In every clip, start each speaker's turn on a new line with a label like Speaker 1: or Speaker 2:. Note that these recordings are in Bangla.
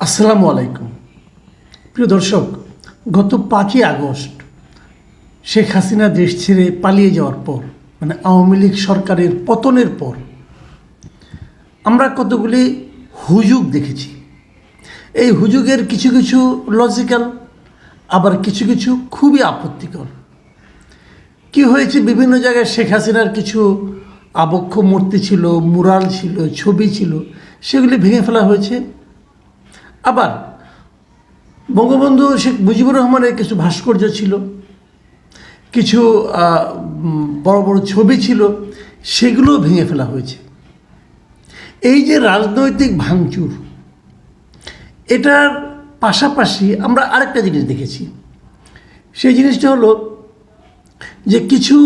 Speaker 1: আসসালামু আলাইকুম। প্রিয় দর্শক, গত 5ই আগস্ট শেখ হাসিনা দেশ ছেড়ে পালিয়ে যাওয়ার পর, মানে আওয়ামী লীগ সরকারের পতনের পর আমরা কতগুলি হুজুগ দেখেছি। এই হুজুগের কিছু কিছু লজিক্যাল, আবার কিছু কিছু খুবই আপত্তিকর। কি হয়েছে, বিভিন্ন জায়গায় শেখ হাসিনার কিছু আবক্ষ মূর্তি ছিল, মুরাল ছিল, ছবি ছিল, সেগুলি ভেঙে ফেলা হয়েছে। আবার বঙ্গবন্ধু শেখ মুজিবুর রহমানের কিছু ভাস্কর্য ছিল, কিছু বড় বড় ছবি ছিল, সেগুলোও ভেঙে ফেলা হয়েছে। এই যে রাজনৈতিক ভাঙচুর, এটার পাশাপাশি আমরা আরেকটা জিনিস দেখেছি। সেই জিনিসটা হলো যে কিছু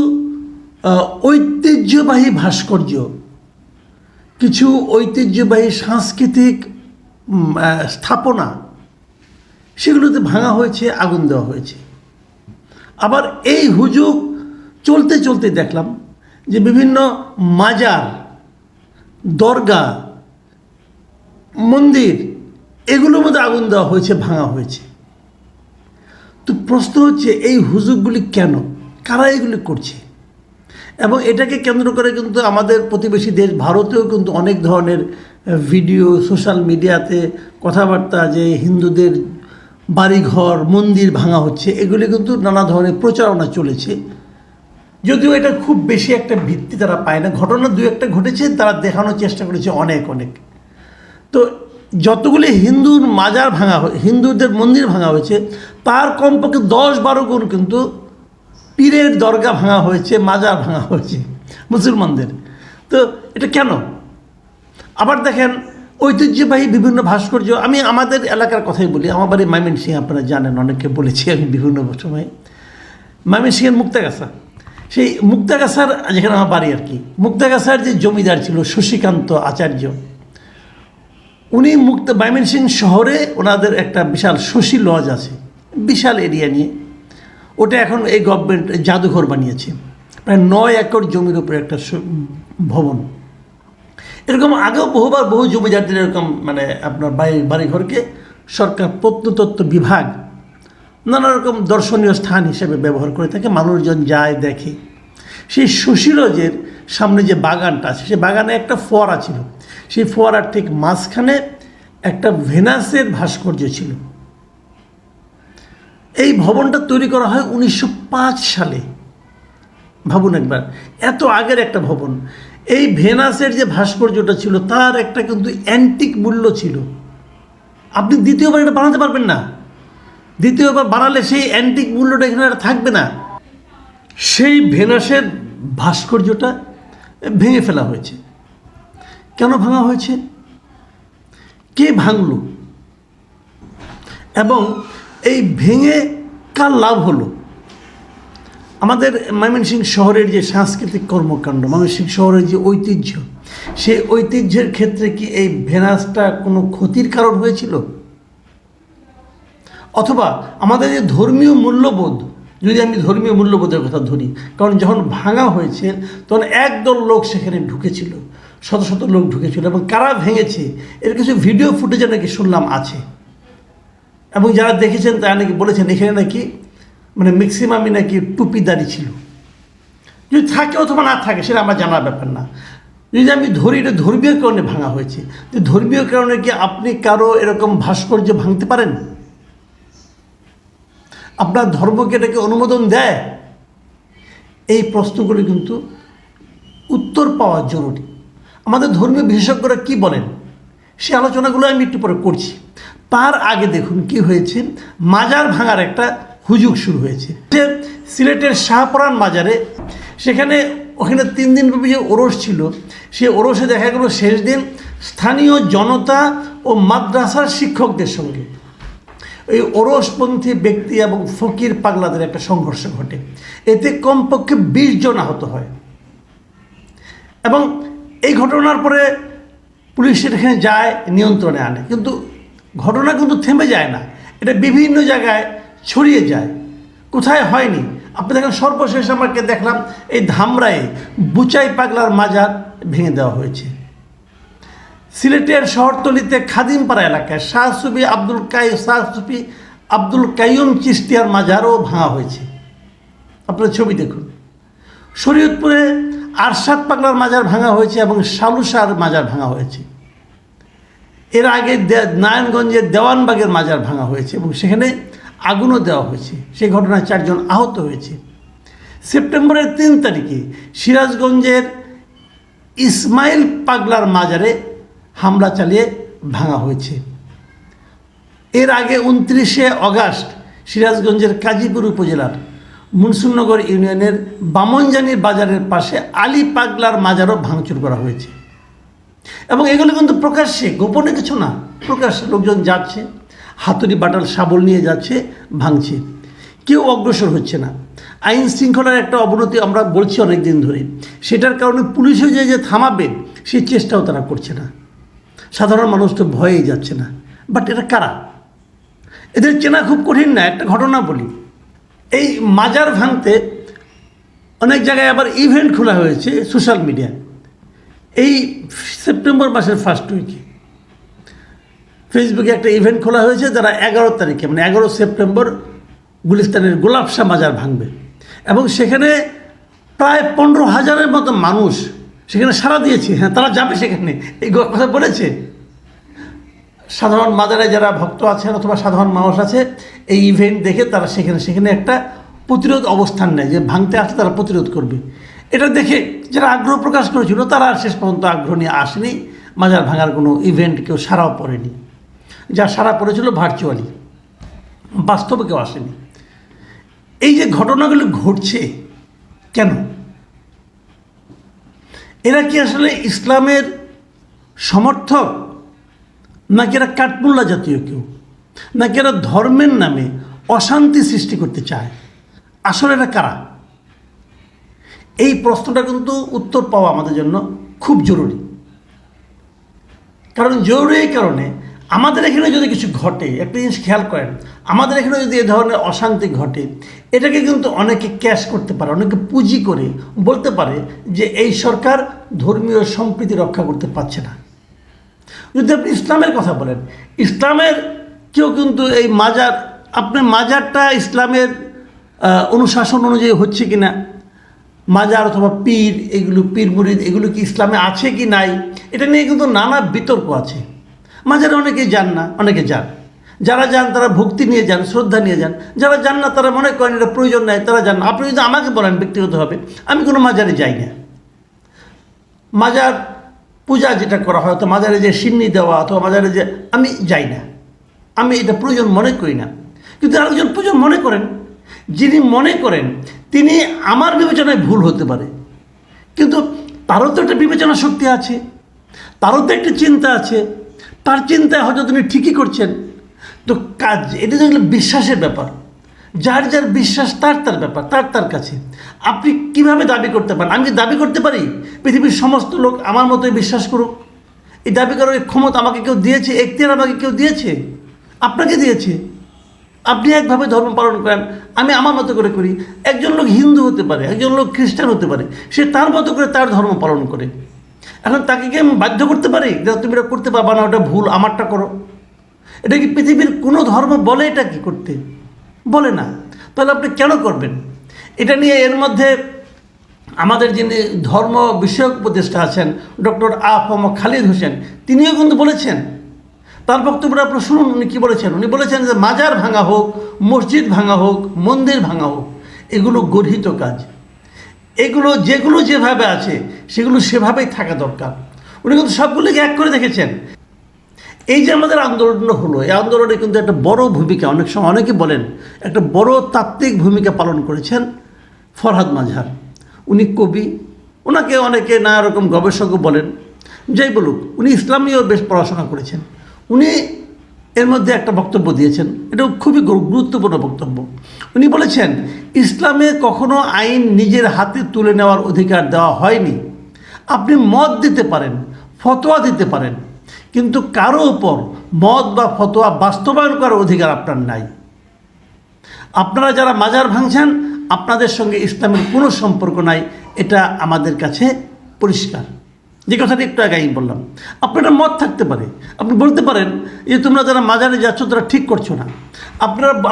Speaker 1: ঐতিহ্যবাহী ভাস্কর্য, কিছু ঐতিহ্যবাহী সাংস্কৃতিক স্থাপনা, সেগুলোতে ভাঙা হয়েছে, আগুন দেওয়া হয়েছে। আবার এই হুজুগ চলতে চলতে দেখলাম যে বিভিন্ন মাজার, দরগা, মন্দির, এগুলোর মধ্যে আগুন দেওয়া হয়েছে, ভাঙা হয়েছে। তো প্রশ্ন হচ্ছে, এই হুজুগগুলি কেন, কারা এগুলি করছে? এবং এটাকে কেন্দ্র করে কিন্তু আমাদের প্রতিবেশী দেশ ভারতেও কিন্তু অনেক ধরনের ভিডিও, সোশ্যাল মিডিয়াতে কথাবার্তা, যে হিন্দুদের বাড়িঘর, মন্দির ভাঙা হচ্ছে, এগুলি কিন্তু নানা ধরনের প্রচারণা চলেছে। যদিও এটা খুব বেশি একটা ভিত্তি তারা পায় না, ঘটনা দু একটা ঘটেছে, তারা দেখানোর চেষ্টা করেছে অনেক অনেক। তো যতগুলি হিন্দুর মাজার ভাঙা, হিন্দুদের মন্দির ভাঙা হয়েছে, তার কমপক্ষে 10-12 গুণ কিন্তু পীরের দরগা ভাঙা হয়েছে, মাজার ভাঙা হয়েছে মুসলমানদের। তো এটা কেন? আবার দেখেন ঐতিহ্যবাহী বিভিন্ন ভাস্কর্য, আমি আমাদের এলাকার কথাই বলি। আমার বাড়ি ময়মনসিংহ, আপনারা জানেন, অনেককে বলেছি আমি বিভিন্ন সময়। ময়মনসিংহের মুক্তাগাছা, সেই মুক্তাগাছার যেখানে আমার বাড়ি আর কি, মুক্তাগাছার যে জমিদার ছিল শশীকান্ত আচার্য, উনি ময়মনসিংহ শহরে ওনাদের একটা বিশাল শশী লজ আছে, বিশাল এরিয়া নিয়ে। ওটা এখন এই গভর্নমেন্ট জাদুঘর বানিয়েছে, প্রায় 9 একর জমির উপরে একটা ভবন। এরকম আগেও বহুবার বহু জমিদারদের এরকম মানে আপনার বাড়িঘরকে সরকার প্রত্নতত্ত্ব বিভাগ নানা রকম দর্শনীয় স্থান হিসেবে ব্যবহার করে থাকে, মানুষজন যায় দেখে। সেই শশী লজের সামনে যে বাগানটা আছে, সেই বাগানে একটা ফোয়ারা ছিল, সেই ফোয়ারার ঠিক মাঝখানে একটা ভেনাসের ভাস্কর্য ছিল। এই ভবনটা তৈরি করা হয় 1905 সালে। ভাবুন একবার, এত আগের একটা ভবন। এই ভেনাসের যে ভাস্কর্যটা ছিল, তার একটা কিন্তু অ্যান্টিক মূল্য ছিল। আপনি দ্বিতীয়বার এটা বানাতে পারবেন না। দ্বিতীয়বার বানালে সেই অ্যান্টিক মূল্যটা এখানে আর থাকবে না। সেই ভেনাসের ভাস্কর্যটা ভেঙে ফেলা হয়েছে। কেন ভাঙা হয়েছে? কে ভাঙল? এবং এই ভেঙে কার লাভ হলো? আমাদের ময়মনসিংহ শহরের যে সাংস্কৃতিক কর্মকাণ্ড, ময়মনসিংহ শহরের যে ঐতিহ্য, সেই ঐতিহ্যের ক্ষেত্রে কি এই ভেনাসটা কোনো ক্ষতির কারণ হয়েছিল? অথবা আমাদের যে ধর্মীয় মূল্যবোধ, যদি আমি ধর্মীয় মূল্যবোধের কথা ধরি, কারণ যখন ভাঙা হয়েছে তখন একদল লোক সেখানে ঢুকেছিল, শত শত লোক ঢুকেছিল, এবং কারা ভেঙেছে এর কিছু ভিডিও ফুটেজে নাকি শুনলাম আছে। এবং যারা দেখেছেন তারা নাকি বলেছেন এখানে নাকি মানে ম্যাক্সিমামই নাকি টুপিদারি ছিল। যদি থাকে অথবা না থাকে সেটা আমার জানার ব্যাপার না। যদি আমি ধরি এটা ধর্মীয় কারণে ভাঙা হয়েছে, তো ধর্মীয় কারণে কি আপনি কারো এরকম ভাস্কর্য ভাঙতে পারেন? আপনার ধর্মকে এটাকে অনুমোদন দেয়? এই প্রশ্নগুলি কিন্তু উত্তর পাওয়া জরুরি। আমাদের ধর্মীয় বিশেষজ্ঞরা কি বলেন সে আলোচনাগুলো আমি একটু পরে করছি। তার আগে দেখুন কি হয়েছে, মাজার ভাঙার একটা হুজুগ শুরু হয়েছে। সিলেটের শাহপরান মাজারে, ওখানে 3 দিন ব্যাপী যে ওরস ছিল, সেই ওরসে দেখা গেল শেষ দিন স্থানীয় জনতা ও মাদ্রাসার শিক্ষকদের সঙ্গে এই ওরসপন্থী ব্যক্তি এবং ফকির পাগলাদের একটা সংঘর্ষ ঘটে। এতে কমপক্ষে 20 জন আহত হয়। এবং এই ঘটনার পরে পুলিশ এখানে যায়, নিয়ন্ত্রণে আনে, কিন্তু ঘটনা কিন্তু থেমে যায় না, এটা বিভিন্ন জায়গায় ছড়িয়ে যায়। কোথায় হয়নি আপনি দেখেন, সর্বশেষ আমাকে দেখলাম এই ধামরায়ে বুচাই পাগলার মাজার ভেঙে দেওয়া হয়েছে। সিলেটের শহরতলিতে খাদিমপাড়া এলাকায় শাহ সুফি আব্দুল কাইয়ুম চিশতিয়ার মাজারও ভাঙা হয়েছে। আপনার ছবি দেখুন। শরীয়তপুরে আরশাদ পাগলার মাজার ভাঙা হয়েছে এবং সালুসার মাজার ভাঙা হয়েছে। এর আগে নারায়ণগঞ্জের দেওয়ানবাগের মাজার ভাঙা হয়েছে এবং সেখানে আগুনও দেওয়া হয়েছে। সেই ঘটনায় 4 জন আহত হয়েছে। সেপ্টেম্বরের 3 তারিখে সিরাজগঞ্জের ইসমাইল পাগলার মাজারে হামলা চালিয়ে ভাঙা হয়েছে। এর আগে 29শে অগাস্ট সিরাজগঞ্জের কাজীপুর উপজেলার মুনসুরনগর ইউনিয়নের বামনজানির বাজারের পাশে আলী পাগলার মাজারও ভাঙচুর করা হয়েছে। এবং এগুলো কিন্তু প্রকাশ্যে, গোপনে কিছু না, প্রকাশ্যে লোকজন যাচ্ছে, হাতুড়ি বাটাল শাবল নিয়ে যাচ্ছে, ভাঙছে, কেউ অগ্রসর হচ্ছে না। আইন শৃঙ্খলার একটা অবনতি আমরা বলছি অনেক দিন ধরে, সেটার কারণে পুলিশও যে থামাবে সেই চেষ্টাও তারা করছে না। সাধারণ মানুষ তো ভয়েই যাচ্ছে না। বাট এটা কারা? এদের চেনা খুব কঠিন না। একটা ঘটনা বলি, এই মাজার ভাঙতে অনেক জায়গায় আবার ইভেন্ট খোলা হয়েছে সোশ্যাল মিডিয়ায়। এই সেপ্টেম্বর মাসের ফার্স্ট উইকে ফেসবুকে একটা ইভেন্ট খোলা হয়েছে, যারা 11 তারিখে মানে 11 সেপ্টেম্বর গুলিস্তানের গোলাপশাহ মাজার ভাঙবে এবং সেখানে প্রায় 15,000-এর মতো মানুষ সেখানে সাড়া দিয়েছে। হ্যাঁ, তারা যাবে সেখানে, এই কথা বলেছে। সাধারণ মাজারে যারা ভক্ত আছেন অথবা সাধারণ মানুষ আছে, এই ইভেন্ট দেখে তারা সেখানে একটা প্রতিরোধ অবস্থান নেয় যে ভাঙতে আসলে তারা প্রতিরোধ করবে। এটা দেখে যারা আগ্রহ প্রকাশ করেছিল তারা আর শেষ পর্যন্ত আগ্রহ নিয়ে আসেনি। মাজার ভাঙার কোনো ইভেন্ট কেউ সারাও পড়েনি। যা সারা পড়েছিল ভার্চুয়ালি, বাস্তবে কেউ আসেনি। এই যে ঘটনাগুলো ঘটছে কেন? এরা কি আসলে ইসলামের সমর্থক, নাকি এরা কাঠমোল্লা জাতীয় কেউ, নাকি এরা ধর্মের নামে অশান্তি সৃষ্টি করতে চায়? আসলে এরা কারা? এই প্রশ্নটা কিন্তু উত্তর পাওয়া আমাদের জন্য খুব জরুরি। কারণ জরুরি এই কারণে, আমাদের এখানে যদি কিছু ঘটে, একটা জিনিস খেয়াল করেন, আমাদের এখানে যদি এ ধরনের অশান্তি ঘটে, এটাকে কিন্তু অনেকে ক্যাশ করতে পারে, অনেকে পুঁজি করে বলতে পারে যে এই সরকার ধর্মীয় সম্প্রীতি রক্ষা করতে পারছে না। যদি আপনি ইসলামের কথা বলেন, ইসলামের কেউ কিন্তু এই মাজারটা ইসলামের অনুশাসন অনুযায়ী হচ্ছে কি না, মাজার অথবা পীর, এগুলো পীর মুরিদ এগুলো কি ইসলামে আছে কি নাই, এটা নিয়ে কিন্তু নানা বিতর্ক আছে। মাজারে অনেকেই যান না, অনেকে যান। যারা যান তারা ভক্তি নিয়ে যান, শ্রদ্ধা নিয়ে যান। যারা যান না তারা মনে করেন এটা প্রয়োজন নাই, তারা যান না। আপনি যদি আমাকে বলেন ব্যক্তিগতভাবে, আমি কোনো মাজারে যাই না। মাজার পূজা যেটা করা হয়, তো মাজারে যে সিন্নি দেওয়া অথবা মাজারে যে, আমি যাই না, আমি এটা প্রয়োজন মনে করি না। কিন্তু আরেকজন প্রয়োজন মনে করেন, যিনি মনে করেন তিনি আমার বিবেচনায় ভুল হতে পারে, কিন্তু তারও তো একটা বিবেচনা শক্তি আছে, তারও তো একটা চিন্তা আছে, তার চিন্তায় হয়তো তিনি ঠিকই করছেন। তো কাজ এটা যেগুলো বিশ্বাসের ব্যাপার, যার যার বিশ্বাস তার ব্যাপার, তার কাছে। আপনি কিভাবে দাবি করতে পারেন? আমি কি দাবি করতে পারি পৃথিবীর সমস্ত লোক আমার মতোই বিশ্বাস করুক? এই দাবি করার ক্ষমতা আমাকে কেউ দিয়েছে? এখতিয়ার আমাকে কেউ দিয়েছে? আপনাকে দিয়েছে। আপনি একভাবে ধর্ম পালন করেন, আমি আমার মতো করে করি। একজন লোক হিন্দু হতে পারে, একজন লোক খ্রিস্টান হতে পারে, সে তার মতো করে তার ধর্ম পালন করে। এখন তাকে কি আমি বাধ্য করতে পারি যে তুমি এটা করতে পারবা না, ওটা ভুল, আমারটা করো? এটা কি পৃথিবীর কোনো ধর্ম বলে এটা কি করতে? বলে না। তাহলে আপনি কেন করবেন? এটা নিয়ে এর মধ্যে আমাদের যিনি ধর্ম বিষয়ক উপদেষ্টা আছেন ডক্টর আ.ফ.ম. খালিদ হোসেন, তিনিও কিন্তু বলেছেন, তার বক্তব্যটা আপনি শুনুন উনি কী বলেছেন। উনি বলেছেন যে মাজার ভাঙা হোক, মসজিদ ভাঙা হোক, মন্দির ভাঙা হোক, এগুলো গর্হিত কাজ। এগুলো যেগুলো যেভাবে আছে সেগুলো সেভাবেই থাকা দরকার। উনি কিন্তু সবগুলোকে এক করে দেখেছেন। এই যে আমাদের আন্দোলন হলো, এই আন্দোলনে কিন্তু একটা বড় ভূমিকা, অনেক সময় অনেকে বলেন একটা বড় তাত্ত্বিক ভূমিকা পালন করেছেন ফরহাদ মাজহার। উনি কবি, ওনাকে অনেকে নানা রকম গবেষকও বলেন। যাই বলুক, উনি ইসলামীয় বেশ পড়াশোনা করেছেন। উনি এর মধ্যে একটা বক্তব্য দিয়েছেন, এটা খুবই গুরুত্বপূর্ণ বক্তব্য। উনি বলেছেন ইসলামে কখনো আইন নিজের হাতে তুলে নেওয়ার অধিকার দেওয়া হয়নি। আপনি মত দিতে পারেন, ফতোয়া দিতে পারেন, কিন্তু কারো উপর মত বা ফতোয়া বাস্তবায়ন করার অধিকার আপনার নাই। আপনারা যারা মাজার ভাঙছেন, আপনাদের সঙ্গে ইসলামের কোনো সম্পর্ক নাই, এটা আমাদের কাছে পরিষ্কার। যে কথাটা একটু আগে আমি বললাম, আপনার মত থাকতে পারে, আপনি বলতে পারেন যে তোমরা যারা মাজারে যাচ্ছ তারা ঠিক করছো না।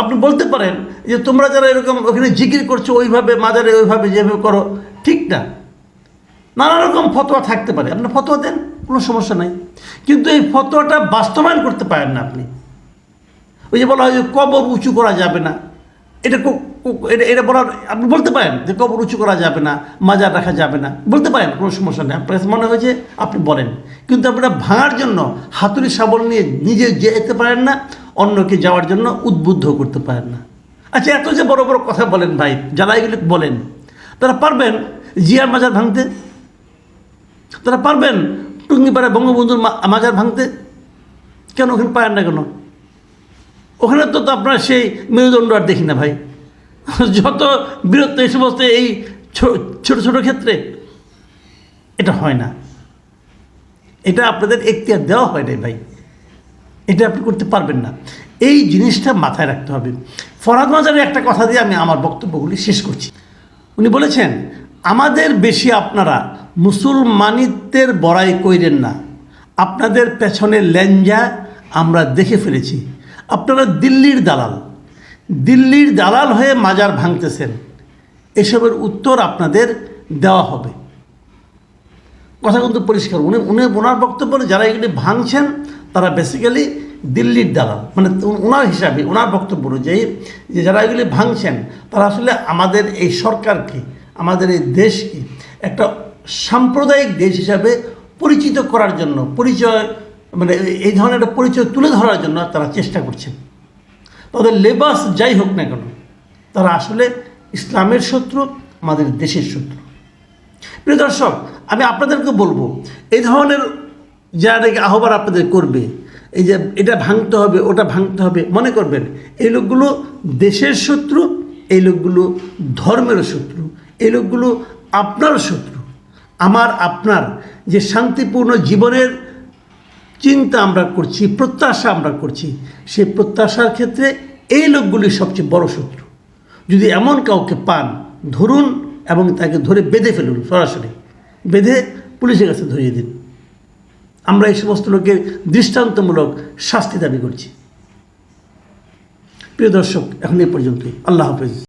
Speaker 1: আপনি বলতে পারেন যে তোমরা যারা এরকম ওখানে জিকির করছো ওইভাবে মাজারে ওইভাবে যেভাবে করো ঠিক না। নানা রকম ফতোয়া থাকতে পারে, আপনি ফতোয়া দেন, কোনো সমস্যা নাই। কিন্তু এই ফতোয়াটা বাস্তবায়ন করতে পারেন না আপনি। ওই যে বলা হয় যে কবর উঁচু করা যাবে না, এটা এটা বলার আপনি বলতে পারেন যে কবর উঁচু করা যাবে না, মাজার রাখা যাবে না, বলতে পারেন, কোনো সমস্যা নেই। আপনার কাছে মনে হয়েছে আপনি বলেন, কিন্তু আপনারা ভাঙার জন্য হাতুড়ি শাবল নিয়ে নিজে যেতে পারেন না, অন্যকে যাওয়ার জন্য উদ্বুদ্ধ করতে পারেন না। আচ্ছা, এত যে বড় বড় কথা বলেন ভাই, যারা এগুলো বলেন তারা পারবেন জিয়ার মাজার ভাঙতে? তারা পারবেন টুঙ্গিপাড়ায় বঙ্গবন্ধুর মাজার ভাঙতে? কেন ওখানে পারেন না কেন? ওখানে তো আপনার সেই মেরুদণ্ড আর দেখি না ভাই। যত বীরত্ব এই সমস্ত এই ছোট ছোট ক্ষেত্রে এটা হয় না। এটা আপনাদের এখতিয়ার দেওয়া হয় নাই ভাই, এটা আপনি করতে পারবেন না। এই জিনিসটা মাথায় রাখতে হবে। ফরহাদ মাজারের একটা কথা দিয়ে আমি আমার বক্তব্যগুলি শেষ করছি। উনি বলেছেন, আমাদের বেশি আপনারা মুসলমানিত্বের বড়াই কইরেন না, আপনাদের পেছনের ল্যাঞ্জা আমরা দেখে ফেলেছি। আপনারা দিল্লির দালাল হয়ে মাজার ভাঙতেছেন, এসবের উত্তর আপনাদের দেওয়া হবে। কথা কিন্তু পরিষ্কার। ওনার বক্তব্য, যারা এগুলি ভাঙছেন তারা বেসিক্যালি দিল্লির দালাল, মানে ওনার হিসাবে, ওনার বক্তব্য অনুযায়ী যে যারা এগুলি ভাঙছেন তারা আসলে আমাদের এই সরকারকে, আমাদের এই দেশকে একটা সাম্প্রদায়িক দেশ হিসাবে পরিচিত করার জন্য, মানে এই ধরনের একটা পরিচয় তুলে ধরার জন্য তারা চেষ্টা করছেন। তাদের লেবাস যাই হোক না কেন, তারা আসলে ইসলামের শত্রু, আমাদের দেশের শত্রু। প্রিয় দর্শক, আমি আপনাদেরকে বলবো, এই ধরনের যারা আহ্বান আপনাদের করবে, এই যে এটা ভাঙতে হবে, ওটা ভাঙতে হবে, মনে করবেন এই লোকগুলো দেশের শত্রু, এই লোকগুলো ধর্মের শত্রু, এই লোকগুলো আপনার শত্রু। আপনার যে শান্তিপূর্ণ জীবনের চিন্তা আমরা করছি, প্রত্যাশা আমরা করছি, সেই প্রত্যাশার ক্ষেত্রে এই লোকগুলি সবচেয়ে বড় শত্রু। যদি এমন কাউকে পান, ধরুন এবং তাকে ধরে বেঁধে ফেলুন, সরাসরি বেঁধে পুলিশের কাছে ধরিয়ে দিন। আমরা এই সমস্ত লোকের দৃষ্টান্তমূলক শাস্তি দাবি করছি। প্রিয় দর্শক, এখন এই পর্যন্তই। আল্লাহ হাফেজ।